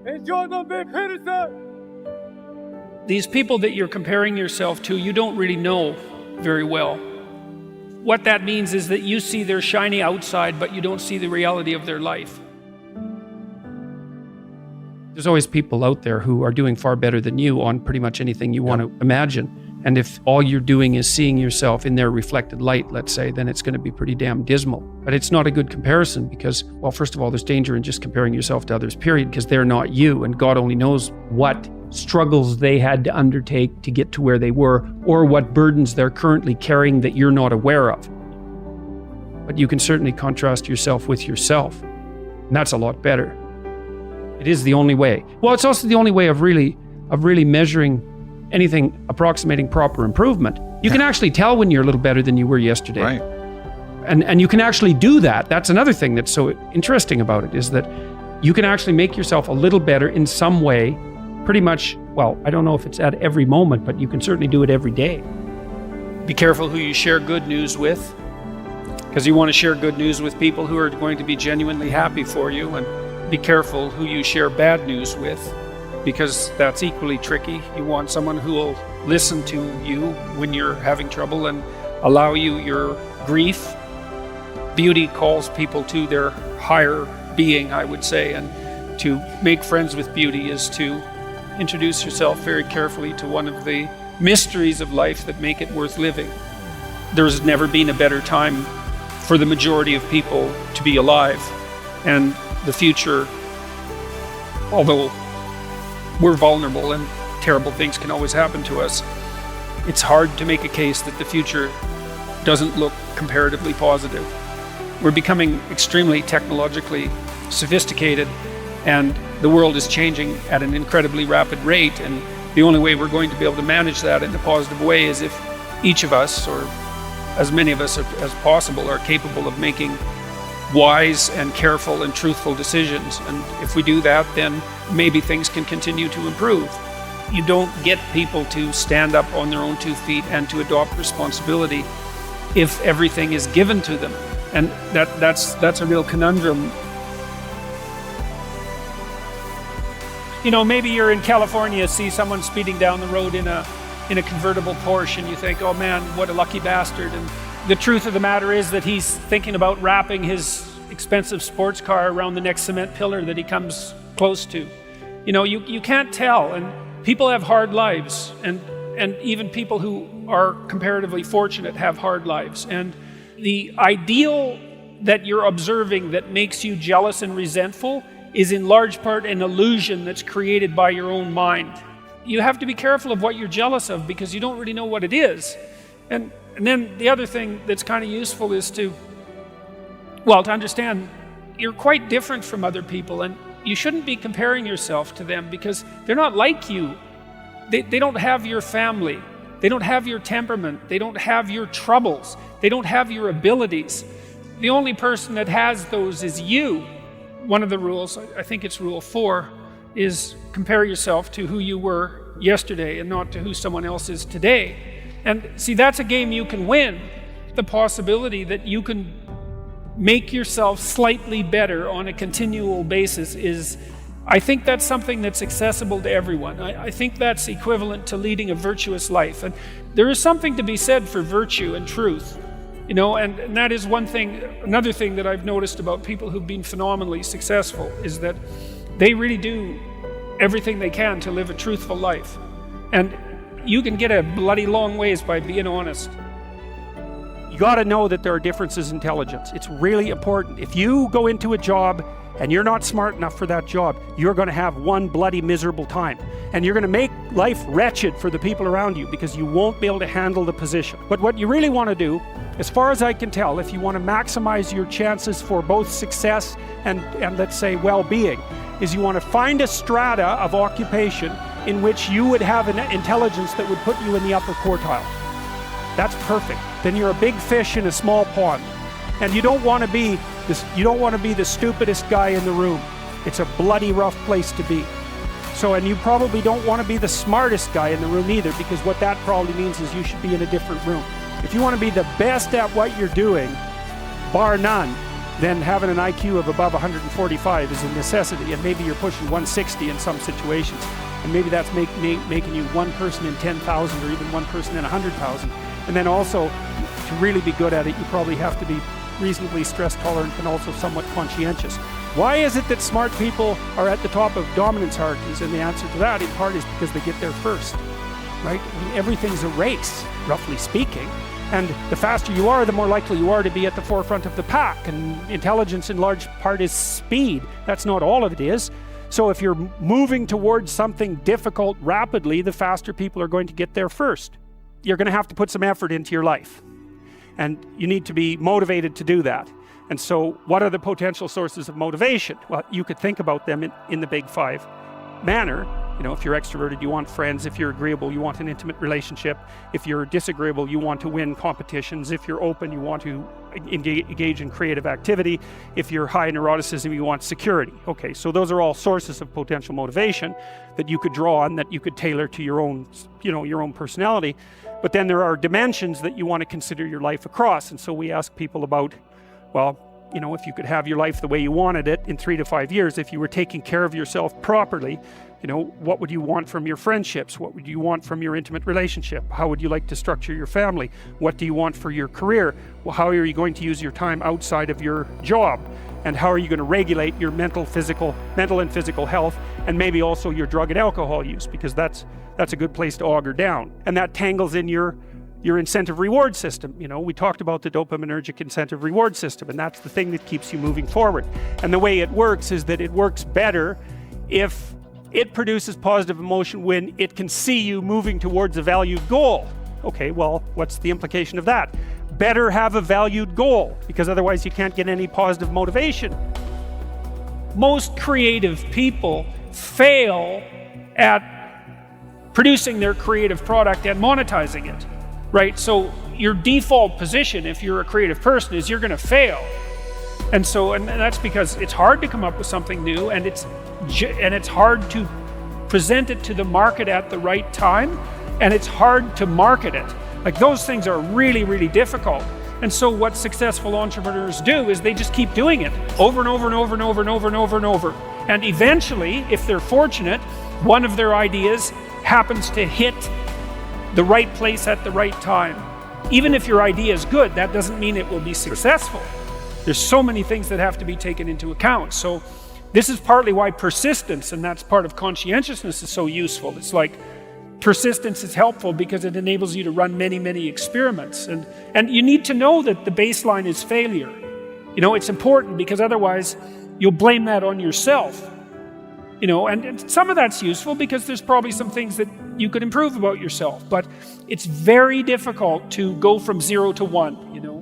Peterson! These people that you're comparing yourself to, you don't really know very well. What that means is that you see their shiny outside, but you don't see the reality of their life. There's always people out there who are doing far better than you on pretty much anything you want to imagine. And if all you're doing is seeing yourself in their reflected light, let's say, then it's going to be pretty damn dismal. But it's not a good comparison because, well, first of all, there's danger in just comparing yourself to others, period, because they're not you. And God only knows what struggles they had to undertake to get to where they were, or what burdens they're currently carrying that you're not aware of. But you can certainly contrast yourself with yourself. And that's a lot better. It is the only way. Well, it's also the only way of really measuring anything approximating proper improvement. You can actually tell when you're a little better than you were yesterday. Right. And you can actually do that. That's another thing that's so interesting about it, is that you can actually make yourself a little better in some way, pretty much, well, I don't know if it's at every moment, but you can certainly do it every day. Be careful who you share good news with, because you want to share good news with people who are going to be genuinely happy for you, and be careful who you share bad news with, because that's equally tricky. You want someone who will listen to you when you're having trouble and allow you your grief. Beauty calls people to their higher being, I would say, and to make friends with beauty is to introduce yourself very carefully to one of the mysteries of life that make it worth living. There's never been a better time for the majority of people to be alive, and the future, although we're vulnerable and terrible things can always happen to us, it's hard to make a case that the future doesn't look comparatively positive. We're becoming extremely technologically sophisticated, and the world is changing at an incredibly rapid rate, and the only way we're going to be able to manage that in a positive way is if each of us, or as many of us as possible, are capable of making wise and careful and truthful decisions. And if we do that, then maybe things can continue to improve. You don't get people to stand up on their own 2 feet and to adopt responsibility if everything is given to them. And that's a real conundrum. You know, maybe you're in California, see someone speeding down the road in a convertible Porsche, and you think, oh man, what a lucky bastard. And the truth of the matter is that he's thinking about wrapping his expensive sports car around the next cement pillar that he comes close to. You know, you can't tell, and people have hard lives, and even people who are comparatively fortunate have hard lives. And the ideal that you're observing that makes you jealous and resentful is in large part an illusion that's created by your own mind. You have to be careful of what you're jealous of, because you don't really know what it is. And then the other thing that's kind of useful is to understand you're quite different from other people, and you shouldn't be comparing yourself to them because they're not like you. They don't have your family. They don't have your temperament. They don't have your troubles. They don't have your abilities. The only person that has those is you. One of the rules, I think it's rule 4, is compare yourself to who you were yesterday and not to who someone else is today. And see, that's a game you can win. The possibility that you can make yourself slightly better on a continual basis is, I think that's something that's accessible to everyone. I think that's equivalent to leading a virtuous life. And there is something to be said for virtue and truth. You know, and that is one thing. Another thing that I've noticed about people who've been phenomenally successful is that they really do everything they can to live a truthful life. And you can get a bloody long ways by being honest. You got to know that there are differences in intelligence. It's really important. If you go into a job and you're not smart enough for that job, you're going to have one bloody miserable time. And you're going to make life wretched for the people around you because you won't be able to handle the position. But what you really want to do, as far as I can tell, if you want to maximize your chances for both success and let's say well-being, is you want to find a strata of occupation in which you would have an intelligence that would put you in the upper quartile. That's perfect. Then you're a big fish in a small pond. And you don't want to be the stupidest guy in the room. It's a bloody rough place to be. And you probably don't want to be the smartest guy in the room either, because what that probably means is you should be in a different room. If you want to be the best at what you're doing, bar none, then having an IQ of above 145 is a necessity, and maybe you're pushing 160 in some situations, and maybe that's making you one person in 10,000 or even one person in 100,000. And then also, to really be good at it, you probably have to be reasonably stress tolerant and also somewhat conscientious. Why is it that smart people are at the top of dominance hierarchies? And the answer to that in part is because they get there first, right? I mean, everything's a race, roughly speaking. And the faster you are, the more likely you are to be at the forefront of the pack. And intelligence in large part is speed. That's not all of it is. So if you're moving towards something difficult rapidly, the faster people are going to get there first. You're going to have to put some effort into your life. And you need to be motivated to do that. And so what are the potential sources of motivation? Well, you could think about them in the big five manner. You know, if you're extroverted, you want friends. If you're agreeable, you want an intimate relationship. If you're disagreeable, you want to win competitions. If you're open, you want to engage in creative activity. If you're high in neuroticism, you want security. Okay, so those are all sources of potential motivation that you could draw on, that you could tailor to your own, your own personality. But then there are dimensions that you want to consider your life across. And so we ask people about, well, if you could have your life the way you wanted it in 3 to 5 years, if you were taking care of yourself properly, what would you want from your friendships? What would you want from your intimate relationship? How would you like to structure your family? What do you want for your career? Well, how are you going to use your time outside of your job? And how are you going to regulate your mental and physical health, and maybe also your drug and alcohol use, because that's a good place to auger down. And that tangles in your incentive reward system. We talked about the dopaminergic incentive reward system, and that's the thing that keeps you moving forward. And the way it works is that it works better if it produces positive emotion when it can see you moving towards a valued goal. Okay, well, what's the implication of that? Better have a valued goal, because otherwise you can't get any positive motivation. Most creative people fail at producing their creative product and monetizing it, right? So your default position, if you're a creative person, is you're going to fail. And that's because it's hard to come up with something new, and it's hard to present it to the market at the right time, and it's hard to market it. Like, those things are really, really difficult. And so what successful entrepreneurs do is they just keep doing it over and over and over and over and over and over and over. And eventually, if they're fortunate, one of their ideas happens to hit the right place at the right time. Even if your idea is good, that doesn't mean it will be successful. There's so many things that have to be taken into account. So this is partly why persistence, and that's part of conscientiousness, is so useful. It's like persistence is helpful because it enables you to run many, many experiments. And you need to know that the baseline is failure. It's important, because otherwise you'll blame that on yourself. And some of that's useful because there's probably some things that you could improve about yourself. But it's very difficult to go from 0 to 1,